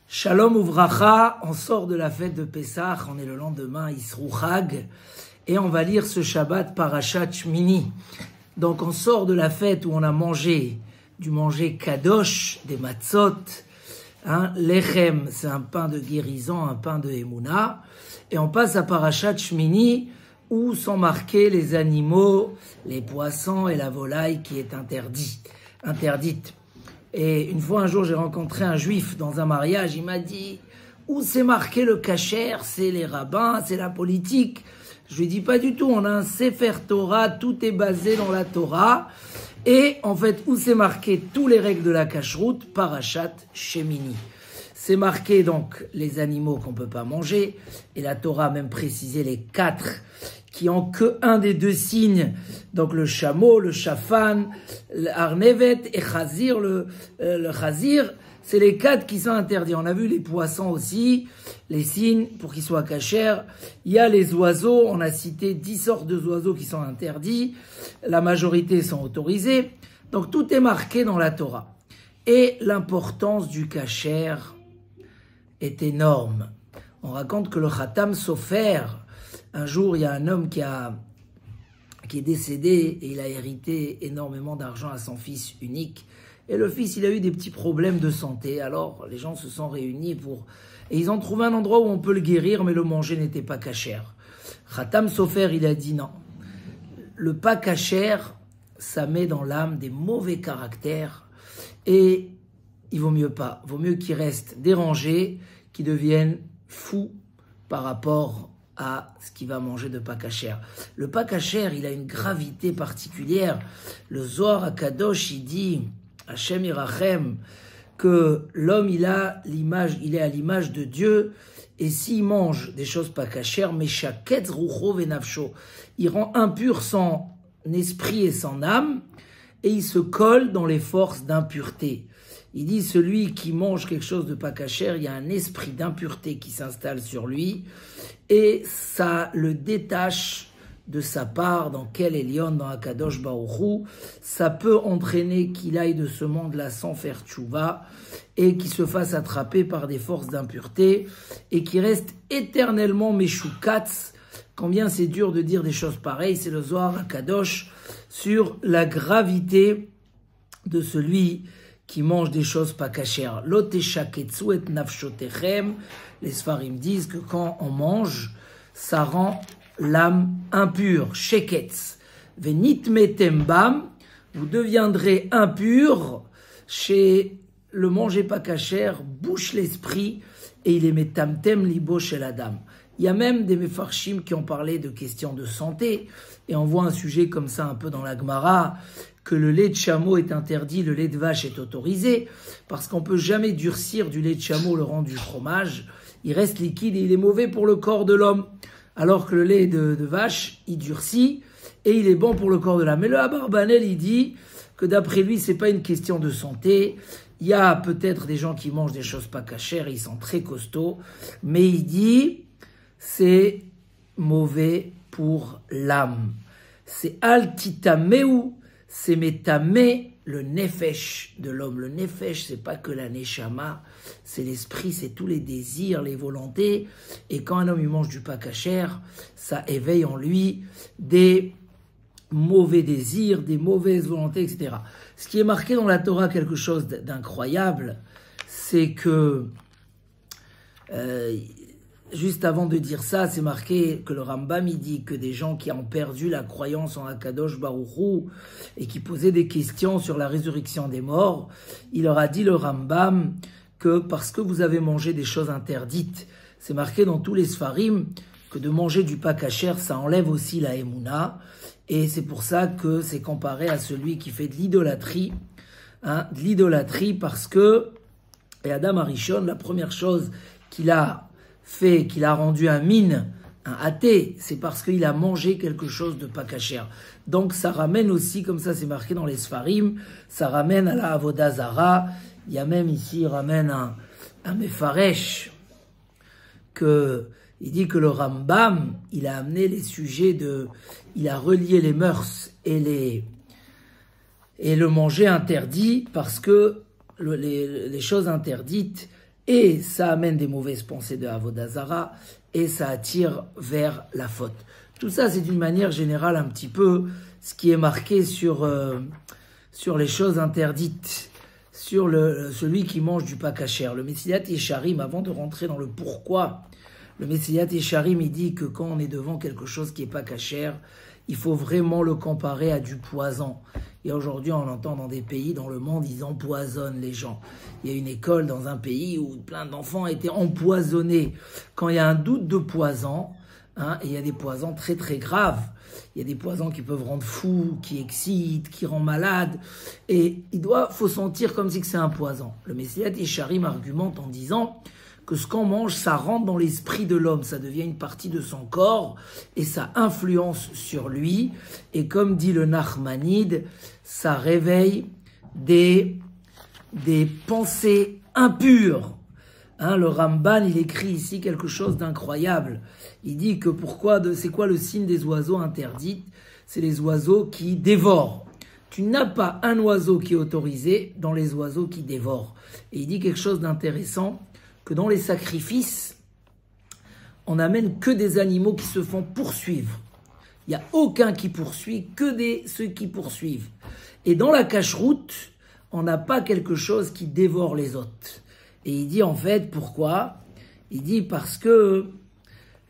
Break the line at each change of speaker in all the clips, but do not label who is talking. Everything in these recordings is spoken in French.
Shalom Uvracha, on sort de la fête de Pessah, on est le lendemain, Yisroel Chag, et on va lire ce Shabbat Parashat Shmini. Donc on sort de la fête où on a mangé du manger kadosh, des matzot, lechem, c'est un pain de guérison, un pain de Emouna, et on passe à Parashat Shmini, où sont marqués les animaux, les poissons et la volaille qui est interdite. Et une fois, un jour, j'ai rencontré un juif dans un mariage. Il m'a dit, où c'est marqué le kasher? C'est les rabbins, c'est la politique. Je lui dis pas du tout. On a un Sefer Torah, tout est basé dans la Torah. Et en fait, où c'est marqué tous les règles de la kashrut? Parashat Shemini. C'est marqué donc les animaux qu'on peut pas manger. Et la Torah a même précisé les 4 qui ont que un des 2 signes, donc le chameau, le shafan, l'arnevet et chazir, le chazir, c'est les 4 qui sont interdits. On a vu les poissons aussi, les signes pour qu'ils soient cachers. Il y a les oiseaux, on a cité 10 sortes d'oiseaux qui sont interdits, la majorité sont autorisés. Donc tout est marqué dans la Torah. Et l'importance du kasher est énorme. On raconte que le Khatam Sofer, un jour, il y a un homme qui est décédé et il a hérité énormément d'argent à son fils unique. Et le fils, il a eu des petits problèmes de santé. Alors, les gens se sont réunis et ils ont trouvé un endroit où on peut le guérir, mais le manger n'était pas kasher. Khatam Sofer, il a dit non. Le pas kasher, ça met dans l'âme des mauvais caractères et il vaut mieux pas. Vaut mieux qu'ils restent dérangés, qu'ils deviennent fous par rapport à ce qu'il va manger de pas kasher. Le pas kasher, il a une gravité particulière. Le Zohar HaKadosh, il dit, Hashem Yirachem, que l'homme, il est à l'image de Dieu, et s'il mange des choses pas kasher, Meshaketz Rucho Venafsho, il rend impur son esprit et son âme, et il se colle dans les forces d'impureté. Il dit, celui qui mange quelque chose de pas kasher, il y a un esprit d'impureté qui s'installe sur lui, et ça le détache de sa part dans quel Elion, dans Akadosh Baruch Hu. Ça peut entraîner qu'il aille de ce monde-là sans faire tchouva, et qu'il se fasse attraper par des forces d'impureté, et qu'il reste éternellement Meshukatz. Combien c'est dur de dire des choses pareilles, c'est le Zohar HaKadosh sur la gravité de celui qui mange des choses pas cachères. Loteshaketsu et nafshotechem. Les Sfarim disent que quand on mange, ça rend l'âme impure. Sheketz. Venitmetem bam. Vous deviendrez impur chez le manger pas cachère, bouche l'esprit, et il est metamtem libo chez la dame. Il y a même des mefarshim qui ont parlé de questions de santé, et on voit un sujet comme ça un peu dans la Gemara, que le lait de chameau est interdit, le lait de vache est autorisé, parce qu'on peut jamais durcir du lait de chameau, le rendre du fromage, il reste liquide et il est mauvais pour le corps de l'homme, alors que le lait de vache, il durcit, et il est bon pour le corps de l'homme. Mais le Abarbanel, il dit que d'après lui, c'est pas une question de santé, il y a peut-être des gens qui mangent des choses pas cachères, ils sont très costauds, mais il dit, c'est mauvais pour l'âme. C'est altitameu, c'est métamé, le nefesh de l'homme. Le nefesh, c'est pas que la neshama, c'est l'esprit, c'est tous les désirs, les volontés. Et quand un homme il mange du pas cachère, ça éveille en lui des mauvais désirs, des mauvaises volontés, etc. Ce qui est marqué dans la Torah, quelque chose d'incroyable, c'est que juste avant de dire ça, c'est marqué que le Rambam il dit que des gens qui ont perdu la croyance en Akadosh Baruch Hu et qui posaient des questions sur la résurrection des morts, il leur a dit le Rambam que parce que vous avez mangé des choses interdites, c'est marqué dans tous les Sfarim que de manger du pas kasher, ça enlève aussi la Emouna, et c'est pour ça que c'est comparé à celui qui fait de l'idolâtrie, parce que et Adam Arishon, la première chose qu'il a rendu un mine, un athée, c'est parce qu'il a mangé quelque chose de pas cachère. Donc ça ramène aussi, comme ça c'est marqué dans les Sfarim, ça ramène à la Avodah Zara. Il y a même ici, il ramène un Mefaresh, il dit que le Rambam, il a amené les sujets il a relié les mœurs et le manger interdit, parce que les choses interdites, et ça amène des mauvaises pensées de Avodah Zara, et ça attire vers la faute. Tout ça, c'est d'une manière générale un petit peu ce qui est marqué sur les choses interdites, sur celui qui mange du pas kasher. Le Messilat Yesharim, avant de rentrer dans le pourquoi, le Messilat Yesharim, il dit que quand on est devant quelque chose qui n'est pas kasher, il faut vraiment le comparer à du poison. Et aujourd'hui, on entend dans des pays, dans le monde, ils empoisonnent les gens. Il y a une école dans un pays où plein d'enfants étaient empoisonnés. Quand il y a un doute de poison, et il y a des poisons très très graves. Il y a des poisons qui peuvent rendre fou, qui excitent, qui rendent malade. Et faut sentir comme si c'est un poison. Le Messilat Yesharim argumente en disant que ce qu'on mange, ça rentre dans l'esprit de l'homme, ça devient une partie de son corps et ça influence sur lui. Et comme dit le Nachmanide, ça réveille des pensées impures. Le Ramban, il écrit ici quelque chose d'incroyable. Il dit que c'est quoi le signe des oiseaux interdits? C'est les oiseaux qui dévorent. Tu n'as pas un oiseau qui est autorisé dans les oiseaux qui dévorent. Et il dit quelque chose d'intéressant, que dans les sacrifices, on n'amène que des animaux qui se font poursuivre. Il n'y a aucun qui poursuit, que ceux qui poursuivent. Et dans la cache-route, on n'a pas quelque chose qui dévore les autres. Et il dit en fait, pourquoi? Il dit parce que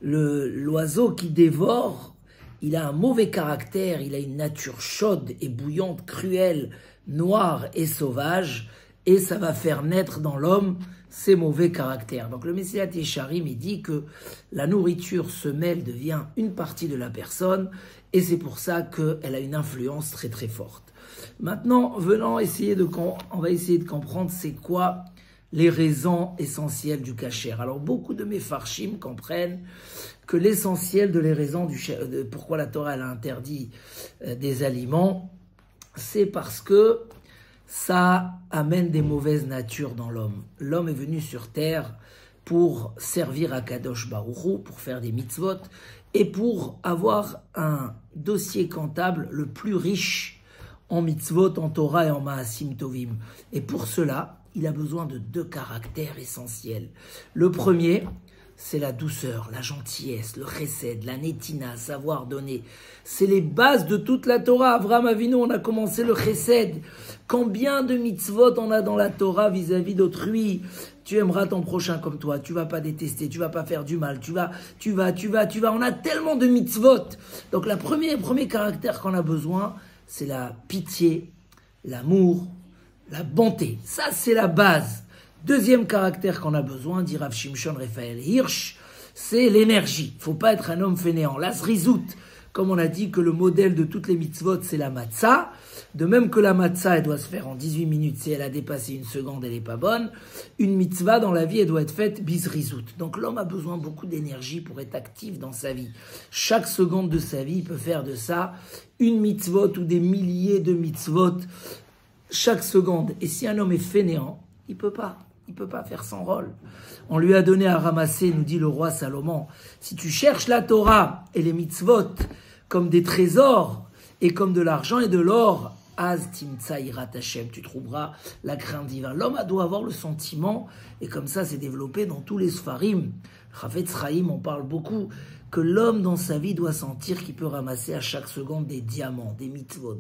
l'oiseau qui dévore, il a un mauvais caractère, il a une nature chaude et bouillante, cruelle, noire et sauvage, et ça va faire naître dans l'homme ces mauvais caractères. Donc le Messilat Yesharim, il dit que la nourriture se mêle, devient une partie de la personne, et c'est pour ça qu'elle a une influence très très forte. Maintenant, on va essayer de comprendre c'est quoi les raisons essentielles du kasher. Alors beaucoup de mes farshim comprennent que l'essentiel de les raisons de pourquoi la Torah elle a interdit des aliments, c'est parce que ça amène des mauvaises natures dans l'homme. L'homme est venu sur terre pour servir à Kadosh Baruch Hu, pour faire des mitzvot, et pour avoir un dossier comptable le plus riche en mitzvot, en Torah et en Maasim Tovim. Et pour cela, il a besoin de 2 caractères essentiels. Le premier, c'est la douceur, la gentillesse, le chesed, la netina, savoir donner. C'est les bases de toute la Torah. Avraham Avinu, on a commencé le chesed. Combien de mitzvot on a dans la Torah vis-à-vis d'autrui? Tu aimeras ton prochain comme toi, tu vas pas détester, tu vas pas faire du mal, tu vas. On a tellement de mitzvot. Donc le premier caractère qu'on a besoin, c'est la pitié, l'amour, la bonté. Ça, c'est la base. Deuxième caractère qu'on a besoin, dit Rav Shimshon Raphaël Hirsch, c'est l'énergie. Il ne faut pas être un homme fainéant. La zrizout, comme on a dit que le modèle de toutes les mitzvot, c'est la matzah. De même que la matzah, elle doit se faire en 18 minutes. Si elle a dépassé une seconde, elle n'est pas bonne. Une mitzvah, dans la vie, elle doit être faite bizrizout. Donc l'homme a besoin beaucoup d'énergie pour être actif dans sa vie. Chaque seconde de sa vie, il peut faire de ça une mitzvot ou des milliers de mitzvot chaque seconde. Et si un homme est fainéant, il peut pas faire son rôle. On lui a donné à ramasser, nous dit le roi Salomon, si tu cherches la Torah et les mitzvot comme des trésors et comme de l'argent et de l'or, Az timtsa irat Hashem, tu trouveras la crainte divine. L'homme doit avoir le sentiment, et comme ça c'est développé dans tous les Sfarim. Chavetz Chaim, on parle beaucoup, que l'homme dans sa vie doit sentir qu'il peut ramasser à chaque seconde des diamants, des mitzvot.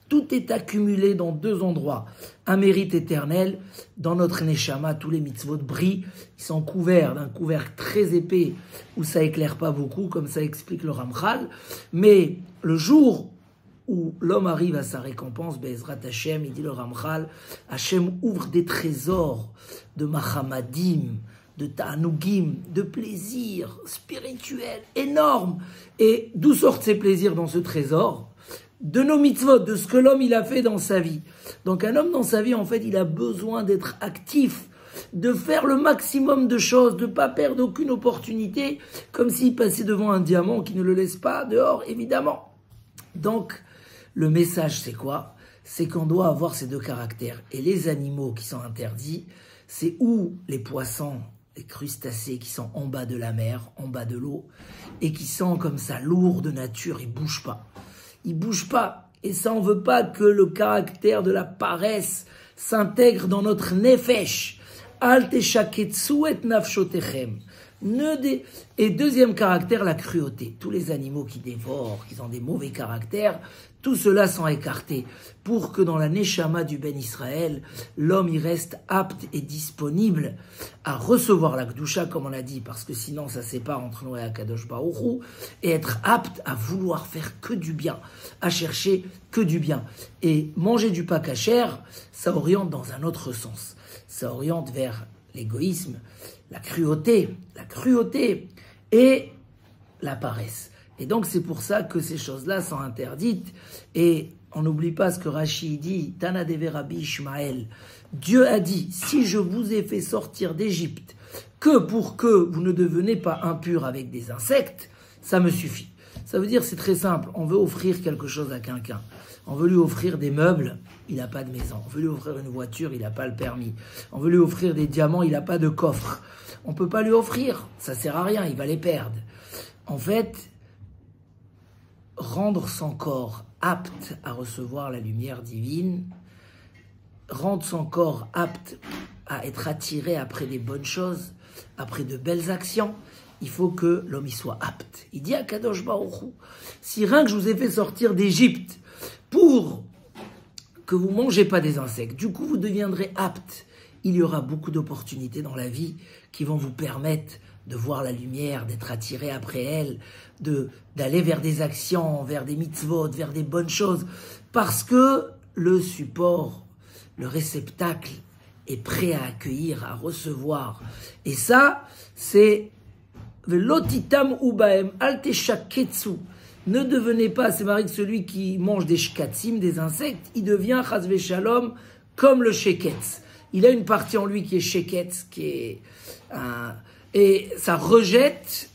Tout est accumulé dans 2 endroits. Un mérite éternel, dans notre neshama, tous les mitzvot brillent, ils sont couverts d'un couvercle très épais où ça éclaire pas beaucoup, comme ça explique le Ramchal. Mais le jour où l'homme arrive à sa récompense, Be'ezrat Hashem, il dit le Ramchal, Hashem ouvre des trésors de Mahamadim, de ta'anugim, de plaisirs spirituels énormes. Et d'où sortent ces plaisirs dans ce trésor? De nos mitzvot, de ce que l'homme il a fait dans sa vie. Donc un homme dans sa vie, en fait, il a besoin d'être actif, de faire le maximum de choses, de ne pas perdre aucune opportunité, comme s'il passait devant un diamant qui ne le laisse pas dehors, évidemment. Donc, le message, c'est quoi? C'est qu'on doit avoir ces 2 caractères. Et les animaux qui sont interdits, c'est ou les poissons, les crustacés qui sont en bas de la mer, en bas de l'eau, et qui sont comme ça lourds de nature, ils bougent pas. Ils bougent pas. Et ça, on veut pas que le caractère de la paresse s'intègre dans notre nefesh. Al teshaketsu et nafshotechem. Et deuxième caractère, la cruauté. Tous les animaux qui dévorent, qui ont des mauvais caractères, tout cela sont écartés pour que dans la Neshama du Ben Israël, l'homme y reste apte et disponible à recevoir la Kedusha, comme on l'a dit, parce que sinon ça sépare entre nous et Akadosh Baruch Hu, et être apte à vouloir faire que du bien, à chercher que du bien. Et manger du pas cachère, ça oriente dans un autre sens. Ça oriente vers l'égoïsme, la cruauté et la paresse. Et donc c'est pour ça que ces choses-là sont interdites. Et on n'oublie pas ce que Rashi dit, Tana Deve Rabbi Ishmael. Dieu a dit, si je vous ai fait sortir d'Égypte que pour que vous ne deveniez pas impurs avec des insectes, ça me suffit. Ça veut dire, c'est très simple, on veut offrir quelque chose à quelqu'un. On veut lui offrir des meubles, il n'a pas de maison. On veut lui offrir une voiture, il n'a pas le permis. On veut lui offrir des diamants, il n'a pas de coffre. On ne peut pas lui offrir, ça ne sert à rien, il va les perdre. En fait, rendre son corps apte à recevoir la lumière divine, rendre son corps apte à être attiré après des bonnes choses, après de belles actions, il faut que l'homme y soit apte. Il dit à Kadosh Baruch Hu, si rien que je vous ai fait sortir d'Égypte pour que vous ne mangez pas des insectes, du coup vous deviendrez apte, il y aura beaucoup d'opportunités dans la vie qui vont vous permettre de voir la lumière, d'être attiré après elle, d'aller vers des actions, vers des mitzvot, vers des bonnes choses, parce que le support, le réceptacle est prêt à accueillir, à recevoir. Et ça, c'est Velotitam ubaem alteshaketsu. Ne devenez pas, c'est marqué que celui qui mange des shkatsim, des insectes, il devient chasve shalom comme le sheketz. Il a une partie en lui qui est sheketz, qui est et ça rejette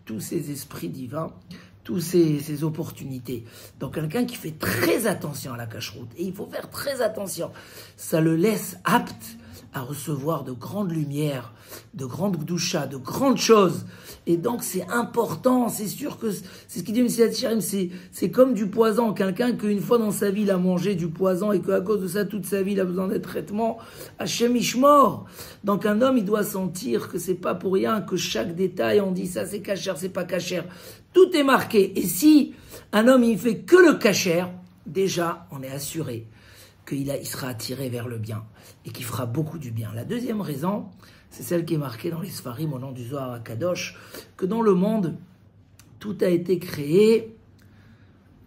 tous ces esprits divins, tous ces opportunités. Donc quelqu'un qui fait très attention à la cacheroute, et il faut faire très attention, ça le laisse apte à recevoir de grandes lumières, de grandes gdoucha, de grandes choses. Et donc c'est important, c'est sûr que c'est ce qu'il dit Messilat Yesharim, c'est comme du poison. Quelqu'un qu'une fois dans sa vie il a mangé du poison et qu'à cause de ça toute sa vie il a besoin de traitement, Hachem Ishmor. Donc un homme il doit sentir que c'est pas pour rien que chaque détail on dit ça c'est cachère, c'est pas cachère. Tout est marqué. Et si un homme il fait que le cachère, déjà on est assuré qu'il sera attiré vers le bien et qu'il fera beaucoup du bien. La deuxième raison, c'est celle qui est marquée dans les Sfarim au nom du Zohar HaKadosh, que dans le monde, tout a été créé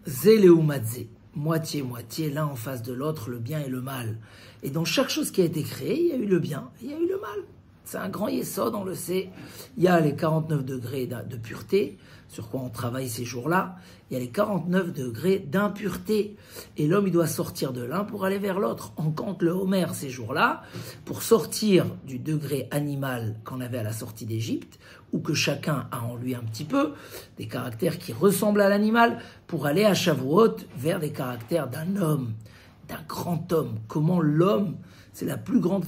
Zéléoumadze, moitié-moitié, l'un en face de l'autre, le bien et le mal. Et dans chaque chose qui a été créée, il y a eu le bien et il y a eu le mal. C'est un grand yesod, on le sait. Il y a les 49 degrés de pureté, sur quoi on travaille ces jours-là. Il y a les 49 degrés d'impureté. Et l'homme, il doit sortir de l'un pour aller vers l'autre. On compte le Homer ces jours-là pour sortir du degré animal qu'on avait à la sortie d'Égypte, ou que chacun a en lui un petit peu, des caractères qui ressemblent à l'animal, pour aller à Shavuot vers des caractères d'un homme, d'un grand homme. Comment l'homme... C'est la plus grande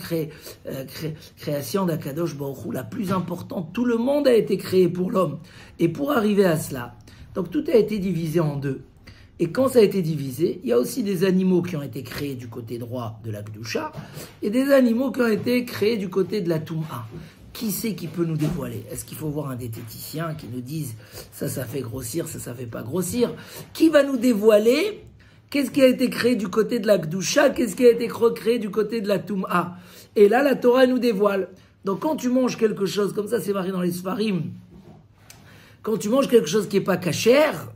création d'Akadosh Baruch Hu, la plus importante. Tout le monde a été créé pour l'homme. Et pour arriver à cela, donc tout a été divisé en deux. Et quand ça a été divisé, il y a aussi des animaux qui ont été créés du côté droit de la Kedusha et des animaux qui ont été créés du côté de la Toum'a. Qui c'est qui peut nous dévoiler? Est-ce qu'il faut voir un diététicien qui nous dise ça fait grossir, ça fait pas grossir? Qui va nous dévoiler qu'est-ce qui a été créé du côté de la Kedusha? Qu'est-ce qui a été recréé du côté de la Toum'a? Et là, la Torah nous dévoile. Donc, quand tu manges quelque chose, comme ça c'est marqué dans les Sfarim, quand tu manges quelque chose qui n'est pas cachère,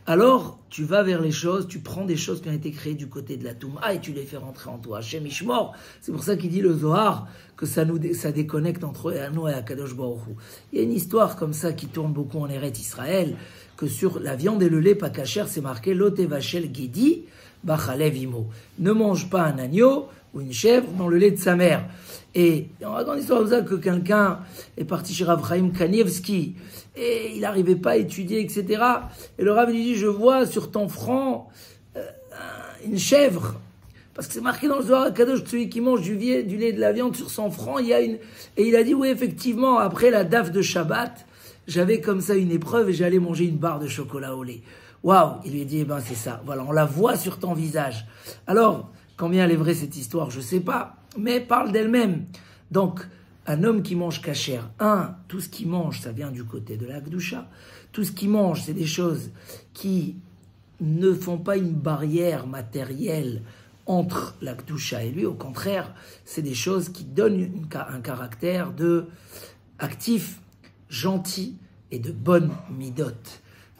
alors tu vas vers les choses, tu prends des choses qui ont été créées du côté de la Toum'a et tu les fais rentrer en toi. Hachem Ishmor, c'est pour ça qu'il dit le Zohar que ça déconnecte entre nous et Akadosh Baruch Hu. Il y a une histoire comme ça qui tourne beaucoup en Eretz Israël, que sur la viande et le lait pas cachère, c'est marqué Lotevachel Gedi Bachalev Imo. Ne mange pas un agneau ou une chèvre dans le lait de sa mère. Et on raconte une histoire comme ça que quelqu'un est parti chez Rav Chaim Kanievski et il n'arrivait pas à étudier, etc. Et le Rav lui dit, je vois sur ton front une chèvre. Parce que c'est marqué dans le Zohar HaKadosh, celui qui mange du lait de la viande sur son front, il y a une... Et il a dit, oui, effectivement, après la daf de Shabbat, j'avais comme ça une épreuve et j'allais manger une barre de chocolat au lait. Waouh! Il lui a dit, eh ben c'est ça. Voilà, on la voit sur ton visage. Alors, combien elle est vraie cette histoire, je sais pas, mais parle d'elle-même. Donc, un homme qui mange kasher, tout ce qu'il mange, ça vient du côté de la Kedusha. Tout ce qu'il mange, c'est des choses qui ne font pas une barrière matérielle entre la Kedusha et lui. Au contraire, c'est des choses qui donnent un caractère de actif, gentil et de bonne midot.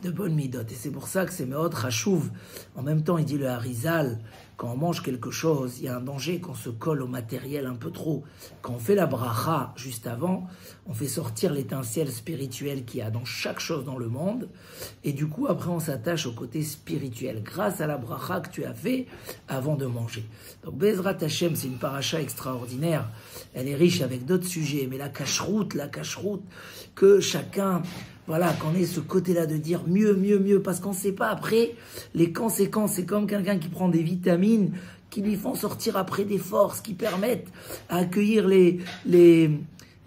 Et c'est pour ça que c'est Meod Chachouv. En même temps, il dit le Harizal, quand on mange quelque chose, il y a un danger qu'on se colle au matériel un peu trop. Quand on fait la bracha juste avant, on fait sortir l'étincelle spirituelle qu'il y a dans chaque chose dans le monde. Et du coup, après, on s'attache au côté spirituel grâce à la bracha que tu as fait avant de manger. Donc, Bezrat Hashem, c'est une paracha extraordinaire. Elle est riche avec d'autres sujets. Mais la cacheroute, que chacun... Voilà, qu'on ait ce côté-là de dire mieux, parce qu'on ne sait pas après les conséquences. C'est comme quelqu'un qui prend des vitamines qui lui font sortir après des forces, qui permettent à accueillir les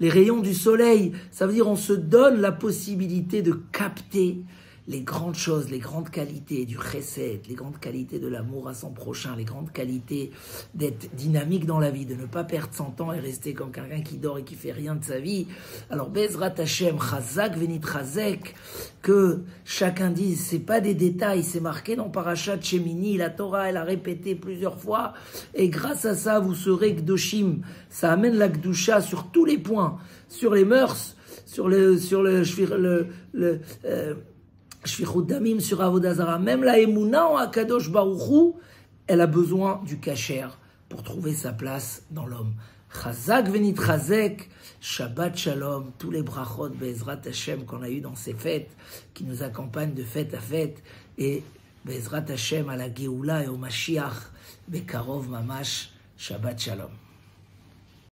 rayons du soleil. Ça veut dire on se donne la possibilité de capter les grandes choses, les grandes qualités du chesed, les grandes qualités de l'amour à son prochain, les grandes qualités d'être dynamique dans la vie, de ne pas perdre son temps et rester comme quelqu'un qui dort et qui fait rien de sa vie. Alors, Bezrat Hashem, Chazak Venit Chazek, que chacun dise, c'est pas des détails, c'est marqué dans Parashat Shemini, la Torah, elle a répété plusieurs fois, et grâce à ça, vous serez Gdoshim. Ça amène la Gdusha sur tous les points, sur les mœurs, sur Shfichut Damim, sur Avodah Zara, même la Emouna en Akadosh Baruch Hu, elle a besoin du kasher pour trouver sa place dans l'homme. Chazak Venit Chazek, Shabbat Shalom, tous les brachot Bezrat Hashem qu'on a eu dans ces fêtes, qui nous accompagnent de fête à fête, et Bezrat Hashem à la Geoula et au Mashiach, Bekarov Mamash, Shabbat Shalom.